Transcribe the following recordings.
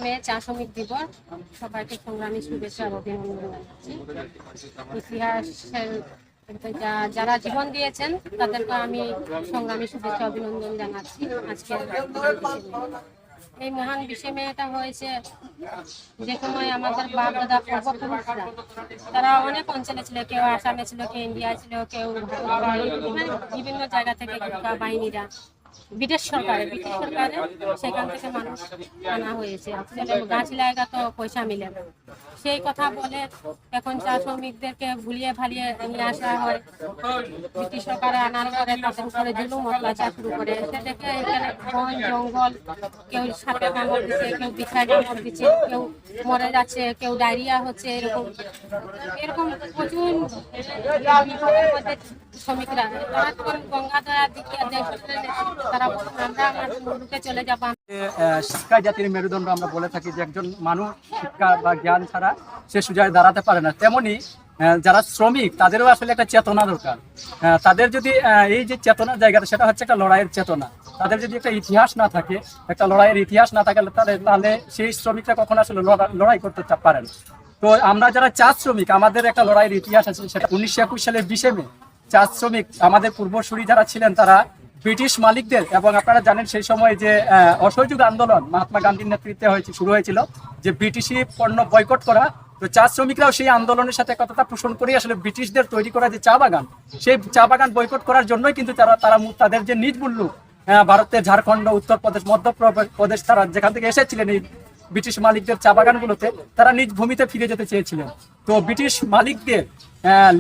মে চা শ্রমিক দিবস। সবাইকে সংগ্রামী শুভেচ্ছা ও অভিনন্দন জানাচ্ছি। ইতিহাসের যারা জীবন দিয়েছেন তাদেরকে আমি সংগ্রামী শুভেচ্ছা অভিনন্দন জানাচ্ছি। আজকে এই মহান বিষয় মেয়েটা হয়েছে যে সময় আমাদের বাপ দাদা পূর্বপুরুষরা তারা অনেক অঞ্চলে ছিল, কেউ আসামে ছিল, কেউ ইন্ডিয়ায় ছিল, কেউ বিভিন্ন জায়গা থেকে গুর্খা বাহিনীরা ব্রিটিশ সরকারে সেখান থেকে মানুষ আনা হয়েছে। গাছ লাগা তো পয়সা মিলে না, সেই কথা বলে এখন চা শ্রমিকদেরকে ভুলিয়ে ভালিয়ে নিয়ে আসা হয়। ব্রিটিশ সরকারে আনার পরে তাদের উপরে জুলুম অত্যাচার শুরু করে। সে দেখে এখানে বন জঙ্গল, কেউ সাপে কামড় দিচ্ছে, কেউ বিছায় কামড় দিচ্ছে, কেউ মরে যাচ্ছে, কেউ ডায়রিয়া হচ্ছে, এরকম এরকম প্রচুর বিপদের মধ্যে শ্রমিকরা। তারা তখন গঙ্গাধর দিকে তারা আমরা আমাদের মুলুকে চলে যাবো। শিক্ষা জাতির মেরুদণ্ড আমরা বলে থাকি যে একজন মানুষ শিক্ষা বা জ্ঞান ছাড়া সে সোজা দাঁড়াতে পারে না। তেমনি যারা শ্রমিক তাদেরও আসলে একটা চেতনা দরকার। তাদের যদি এই যে চেতনার জায়গাটা সেটা হচ্ছে একটা লড়াইয়ের চেতনা। তাদের যদি একটা ইতিহাস না থাকে, একটা লড়াইয়ের ইতিহাস না থাকে, তাহলে সেই শ্রমিকরা কখনো আসলে লড়াই করতে পারেন। তো আমরা যারা চা শ্রমিক, আমাদের একটা লড়াইয়ের ইতিহাস আছে। সেটা 1921 সালের 20 মে চা শ্রমিক আমাদের পূর্বসূরি যারা ছিলেন তারা ব্রিটিশ মালিকদের, এবং আপনারা জানেন সেই সময় যে অসহযোগ আন্দোলন মহাত্মা গান্ধীর নেতৃত্বে শুরু হয়েছিল যে ব্রিটিশি পণ্য বয়কট করা। তো চা শ্রমিকরাও সেই আন্দোলনের সাথে কথাটা পোষণ করে আসলে ব্রিটিশদের তৈরি করা যে চা বাগান, সেই চা বাগান বয়কট করার জন্যই কিন্তু তারা তাদের যে নিজ মূল্য ভারতের ঝাড়খণ্ড, উত্তরপ্রদেশ, মধ্যপ্রদেশ, তারা যেখান থেকে এসেছিলেন এই ব্রিটিশ মালিকদের চা বাগানগুলোতে, তারা নিজ ভূমিতে ফিরে যেতে চেয়েছিলেন। তো ব্রিটিশ মালিকদের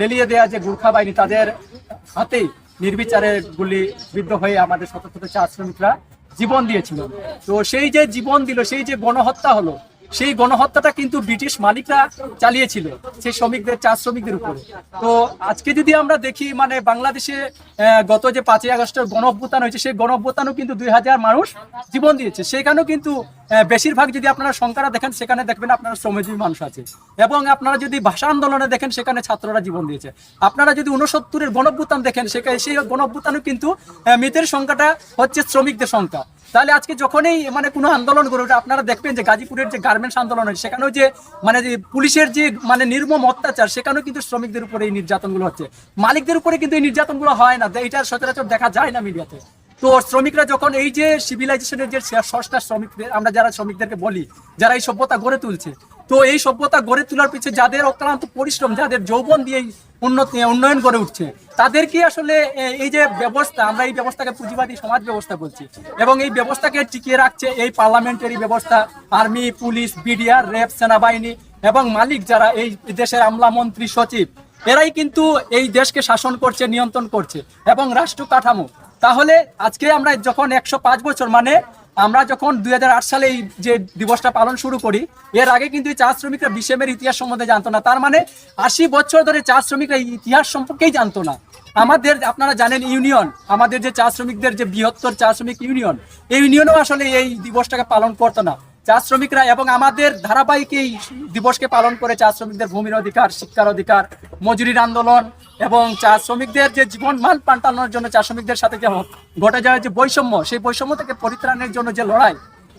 লেলিয়ে দেয়া যে গুর্খা বাহিনী, তাদের হাতেই নির্বিচারে গুলি বিদ্ধ হয়ে আমাদের শত শত চা শ্রমিকরা জীবন দিয়েছিল। তো সেই যে জীবন দিল, সেই যে গণহত্যা হলো, সেই গণহত্যাটা কিন্তু ব্রিটিশ মালিকরা চালিয়েছিল সেই শ্রমিকদের, চা শ্রমিকদের উপরে। তো আজকে যদি আমরা দেখি, মানে বাংলাদেশে গত যে 5ই আগস্টের গণ অভ্যুত্থান হয়েছে, সেই গণ অভ্যুত্থানও কিন্তু 2000 মানুষ জীবন দিয়েছে। সেখানেও কিন্তু বেশিরভাগ যদি আপনারা সংখ্যাটা দেখেন, সেখানে দেখবেন আপনারা শ্রমজীবী মানুষ আছে। এবং আপনারা যদি ভাষা আন্দোলনে দেখেন, সেখানে ছাত্ররা জীবন দিয়েছে। আপনারা যদি 69-এর গণ অভ্যুত্থান দেখেন, সেখানে সেই গণ অভ্যুত্থানও কিন্তু মৃতের সংখ্যাটা হচ্ছে শ্রমিকদের সংখ্যা। তাহলে আজকে যখনই মানে কোনো আন্দোলন করে ওঠে, আপনারা দেখবেন যে গাজীপুরের যে গার্মেন্টস আন্দোলন হয়, সেখানেও যে মানে পুলিশের যে মানে নির্মম অত্যাচার, সেখানেও কিন্তু শ্রমিকদের উপরে এই নির্যাতনগুলো হচ্ছে। মালিকদের উপরে কিন্তু এই নির্যাতনগুলো হয় না, এটা সচরাচর দেখা যায় না মিডিয়াতে। তো শ্রমিকরা যখন এই যে সিভিলাইজেশনের যে ষষ্ঠ শ্রমিকদের, আমরা যারা শ্রমিকদেরকে বলি, যারা এই সভ্যতা গড়ে তুলছে, তো এই সভ্যতা গড়ে তোলার পিছনে যাদের অক্লান্ত পরিশ্রম, যাদের যৌবন দিয়ে উন্নয়ন গড়ে উঠছে, তাদেরকে আসলে এই যে ব্যবস্থা, আমরা এই ব্যবস্থাকে পুঁজিবাদী সমাজ ব্যবস্থা বলছি, এবং এই ব্যবস্থাকে টিকিয়ে রাখছে এই পার্লামেন্টারি ব্যবস্থা, আর্মি, পুলিশ, বিডিআর, র্যাব, সেনাবাহিনী এবং মালিক যারা এই দেশের আমলা, মন্ত্রী, সচিব, এরাই কিন্তু এই দেশকে শাসন করছে, নিয়ন্ত্রণ করছে এবং রাষ্ট্র কাঠামো। তাহলে আজকে আমরা যখন 105 বছর, মানে আমরা যখন 2008 সালে এই যে দিবসটা পালন শুরু করি, এর আগে কিন্তু চা শ্রমিকরা 20 মের ইতিহাস সম্বন্ধে জানতো না। তার মানে 80 বছর ধরে চা শ্রমিকরা ইতিহাস সম্পর্কেই জানতো না। আমাদের, আপনারা জানেন, ইউনিয়ন, আমাদের যে চা শ্রমিকদের যে বৃহত্তর চা শ্রমিক ইউনিয়ন, এই ইউনিয়নও আসলে এই দিবসটাকে পালন করতো না। চা শ্রমিকরা এবং আমাদের ধারাবাহিক এই দিবসকে পালন করে চা শ্রমিকদের ভূমির অধিকার, শিক্ষার অধিকার, মজুরির আন্দোলন এবং চা শ্রমিকদের যে জীবন মান পাল্টানোর জন্য চা শ্রমিকদের সাথে যে ঘটে যাওয়া যে বৈষম্য, সেই বৈষম্য থেকে পরিত্রাণের জন্য যে লড়াই,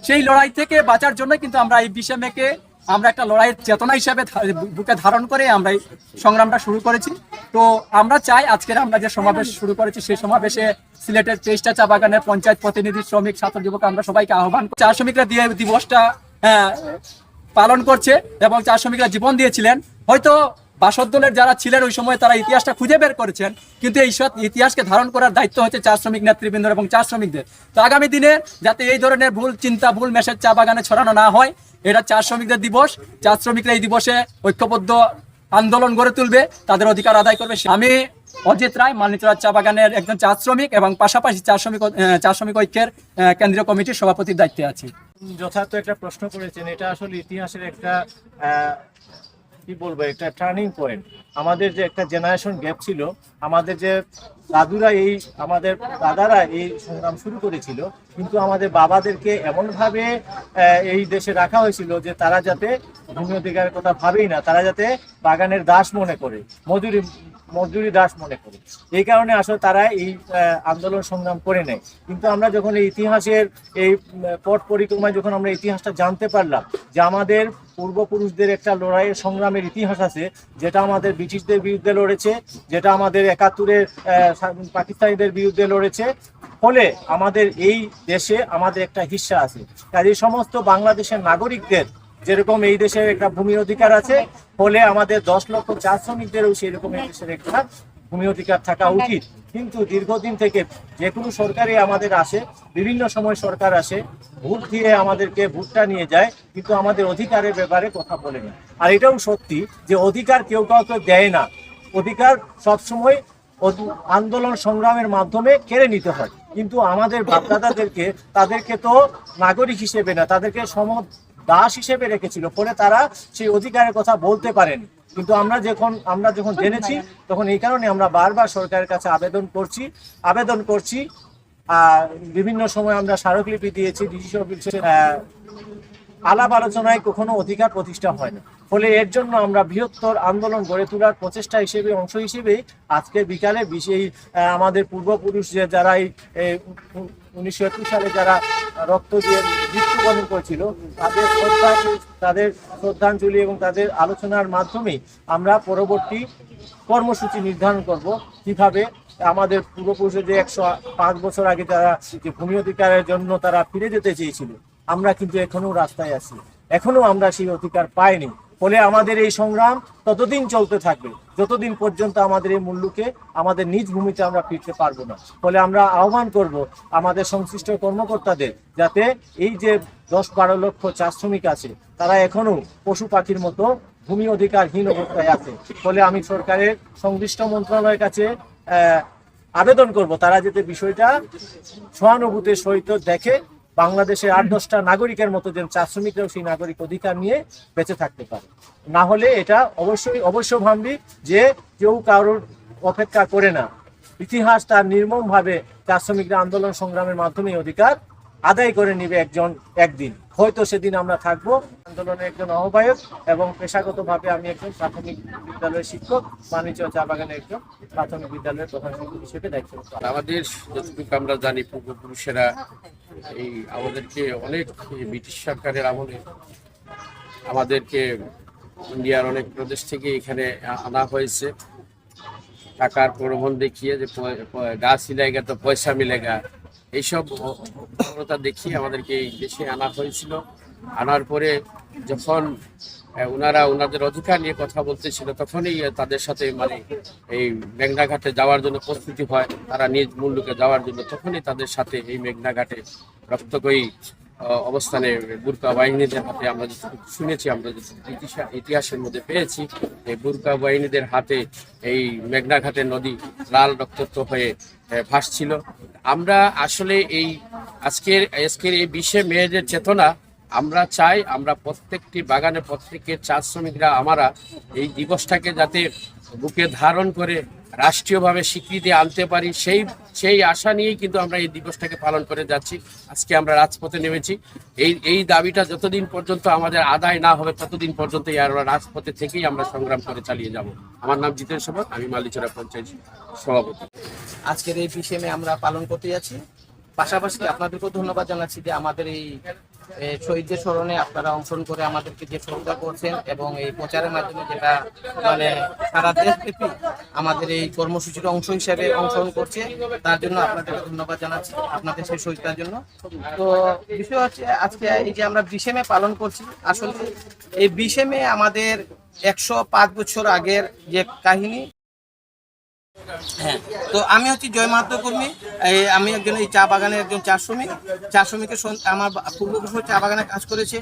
সেই লড়াই থেকে বাঁচার জন্য কিন্তু আমরা এই 20 মেকে আমরা একটা লড়াইয়ের চেতনা হিসাবে বুকে ধারণ করে আমরা এই সংগ্রামটা শুরু করেছি। তো আমরা চাই আজকের আমরা যে সমাবেশ শুরু করেছি, সেই সমাবেশে সিলেটের 23টা চা বাগানের পঞ্চায়েত প্রতিনিধি, শ্রমিক, ছাত্র, যুবক, আমরা সবাইকে আহ্বান, চা শ্রমিকরা দিয়ে দিবসটা পালন করছে এবং চা শ্রমিকরা জীবন দিয়েছিলেন। হয়তো বাসদদলের যারা ছিলেন ওই সময়, তারা ইতিহাসটা খুঁজে বের করেছেন, কিন্তু এই সব ইতিহাসকে ধারণ করার দায়িত্ব হচ্ছে চা শ্রমিক নেতৃবৃন্দ এবং চা শ্রমিকদের। তো আগামী দিনে যাতে এই ধরনের ভুল চিন্তা, ভুল মেসেজ চা বাগানে ছড়ানো না হয়, এটা চা শ্রমিকদের দিবস। চা শ্রমিকরা এই দিবসে ঐক্যবদ্ধ আন্দোলন গড়ে তুলবে, তাদের অধিকার আদায় করবে। আমি অজিত রায়, মানিকচড়া চা বাগানের একজন চা শ্রমিক এবং পাশাপাশি চা শ্রমিক ঐক্যের কেন্দ্রীয় কমিটির সভাপতির দায়িত্বে আছি। যথার্থ একটা প্রশ্ন করেছেন, এটা আসলে ইতিহাসের একটা কি বলবো, একটা টার্নিং পয়েন্ট। আমাদের যে একটা জেনারেশন গ্যাপ ছিল, আমাদের যে আমাদের দাদারা এই সংগ্রাম শুরু করেছিল, কিন্তু আমাদের বাবাদেরকে এমনভাবে এই দেশে রাখা হয়েছিল যে তারা যাতে ভূমি অধিকারের কথা ভাবেই না, তারা যাতে বাগানের দাস মনে করে, মজদুরি দাস মনে করে। এই কারণে আসলে তারা এই আন্দোলন সংগ্রাম করে নেয়। কিন্তু আমরা যখন এই ইতিহাসের এই পথ পরিক্রমায় যখন আমরা ইতিহাসটা জানতে পারলাম যে আমাদের পূর্বপুরুষদের একটা লড়াইয়ের সংগ্রামের ইতিহাস আছে, যেটা আমাদের ব্রিটিশদের বিরুদ্ধে লড়েছে, যেটা আমাদের ৭১-এর পাকিস্তানিদের বিরুদ্ধে লড়েছে, ফলে আমাদের এই দেশে আমাদের একটা হিস্সা আছে। কাজে সমস্ত বাংলাদেশের নাগরিকদের যেরকম এই দেশের একটা ভূমি অধিকার আছে, ফলে আমাদের ১০ লক্ষ চা শ্রমিকদেরও সেরকম এই দেশের একটা ভূমি অধিকার থাকা উচিত। কিন্তু দীর্ঘদিন থেকে যে কোনো সরকারই আমাদের আসে, বিভিন্ন সময় সরকার আসে, ভোট দিয়ে আমাদেরকে ভোটটা নিয়ে যায়, কিন্তু আমাদের অধিকারের ব্যাপারে কথা বলে না। আর এটাও সত্যি যে অধিকার কেউ কাউকে দেয় না, অধিকার সবসময় আন্দোলন সংগ্রামের মাধ্যমে কেড়ে নিতে হয়। কিন্তু আমাদের বাপদাদাদেরকে তাদেরকে তো নাগরিক হিসেবে না, তাদেরকে দাস হিসেবে রেখেছিল, ফলে তারা সেই অধিকারের কথা বলতে পারেনি। কিন্তু আমরা যখন জেনেছি, তখন এই কারণে আমরা বারবার সরকারের কাছে আবেদন করছি। বিভিন্ন সময় আমরা স্মারকলিপি দিয়েছি, ডিসি অফিসে আলাপ আলোচনায় কখনো অধিকার প্রতিষ্ঠা হয় না। ফলে এর জন্য আমরা বৃহত্তর আন্দোলন গড়ে তোলার প্রচেষ্টা অংশ হিসেবে আজকে বিকালে আমাদের পূর্বপুরুষ যারা 1921 সালে যারা রক্ত দিয়ে মৃত্যুবরণ করেছিল, তাদের শ্রদ্ধাঞ্জলি এবং তাদের আলোচনার মাধ্যমে আমরা পরবর্তী কর্মসূচি নির্ধারণ করব, কিভাবে আমাদের পূর্বপুরুষের যে 105 বছর আগে যারা যে ভূমি অধিকারের জন্য তারা ফিরে যেতে চেয়েছিল, আমরা কিন্তু এখনো রাস্তায় আছি, এখনো আমরা সেই অধিকার পাইনি। ফলে আমাদের এই সংগ্রাম ততদিন চলতে থাকবে যতদিন পর্যন্ত আমাদের এই মূল্যকে আমাদের নিজ ভূমিতে আমরা ফিরতে পারবো না। ফলে আমরা আহ্বান করব আমাদের সংশ্লিষ্ট কর্মকর্তাদের, যাতে এই যে ১০-১২ লক্ষ চা শ্রমিক আছে, তারা এখনো পশু পাখির মতো ভূমি অধিকারহীন অবস্থায় আছে। ফলে আমি সরকারের সংশ্লিষ্ট মন্ত্রণালয়ের কাছে আবেদন করব, তারা যাতে বিষয়টা সহানুভূতির সহিত দেখে, বাংলাদেশের ৮-১০টা নাগরিকের মতো যেন চা শ্রমিকরাও সেই নাগরিক অধিকার নিয়ে বেঁচে থাকতে পারে। না হলে এটা অবশ্যই ভাববি যে কেউ কারোর অপেক্ষা করে না। ইতিহাস তার নির্মমভাবে চা শ্রমিকরা আন্দোলন সংগ্রামের মাধ্যমে অধিকার আদায় করে নিবে একদিন। হয়তো সেদিন আমরা থাকবো। আন্দোলনের একজন আহ্বায়ক এবং পেশাগতভাবে আমি একজন প্রাথমিক বিদ্যালয়ের শিক্ষক, বাণিজ্য চা বাগানের একজন প্রাথমিক বিদ্যালয়ের প্রধান শিক্ষক হিসেবে দায়িত্ব। আমাদের যতটুকু আমরা জানি, পূর্বপুরুষেরা আমাদেরকে অনেক ব্রিটিশ সরকারের আমলে আমাদেরকে ইন্ডিয়ার অনেক প্রদেশ থেকে এখানে আনা হয়েছে, টাকার প্রলোভন দেখিয়ে যে গাছ মিলেগা তো পয়সা মিলেগা, এইসব প্রবণতা দেখিয়ে আমাদেরকে এই দেশে আনা হয়েছিল। আনার পরে যখন ওনারা ওনাদের অধিকার নিয়ে কথা বলতেছিল, তখনই তাদের সাথে এই মেঘনা ঘাটে যাওয়ার জন্য প্রস্তুতি হয়, তারা নিজ মূল্যকে যাওয়ার জন্য। তখনই তাদের সাথে এই মেঘনা ঘাটে রক্তকয়ী অবস্থানে বুরকা বাহিনীদের হাতে, আমরা যেটুকু শুনেছি, আমরা ইতিহাসের মধ্যে পেয়েছি, এই বুরকা বাহিনীদের হাতে এই মেঘনা ঘাটের নদী লাল রক্তাক্ত হয়ে ভাসছিল। আমরা আসলে এই আজকের এই 20শে মেয়েদের চেতনা আমরা চাই, আমরা প্রত্যেকটি বাগানে প্রত্যেকের চা শ্রমিকরা আমরা এই দিবসটাকে যাতে বুকে ধারণ করে রাষ্ট্রীয়ভাবে স্বীকৃতি আনতে পারি, সেই আশা নিয়েই কিন্তু আমরা এই দিবসটাকে পালন করে যাচ্ছি। আজকে আমরা রাজপথে নেমেছি। এই দাবিটা যতদিন পর্যন্ত আমাদের আদায় না হবে, ততদিন পর্যন্ত আমরা রাজপথে থেকেই আমরা সংগ্রাম করে চালিয়ে যাব। আমার নাম জিতেন সামন্ত, আমি মালিচড়া পঞ্চায়েত সভাপতি। আজকের এই 20শে মে আমরা পালন করতে যাচ্ছি। পাশাপাশি আপনাদেরকেও ধন্যবাদ জানাচ্ছি যে আমাদের এই শহীদদের স্মরণে আপনারা অংশগ্রহণ করে আমাদেরকে যে শ্রদ্ধা করছেন এবং এই প্রচারের মাধ্যমে যেটা সারা দেশব্যাপী আমাদের এই কর্মসূচির অংশ হিসেবে অংশগ্রহণ করছে, তার জন্য আপনাদেরকে ধন্যবাদ জানাচ্ছি, আপনাদের সেই শহীদতার জন্য। তো বিষয় হচ্ছে আজকে এই যে আমরা 20শে মে পালন করছি, আসলে এই 20শে মে আমাদের 105 বছর আগের যে কাহিনী। হ্যাঁ, তো আমি হচ্ছি জয় মাহাতো কর্মী। আমি একজন এই চা বাগানের একজন চা শ্রমিকের আমার পূর্বপুরুষ চা বাগানে কাজ করেছে।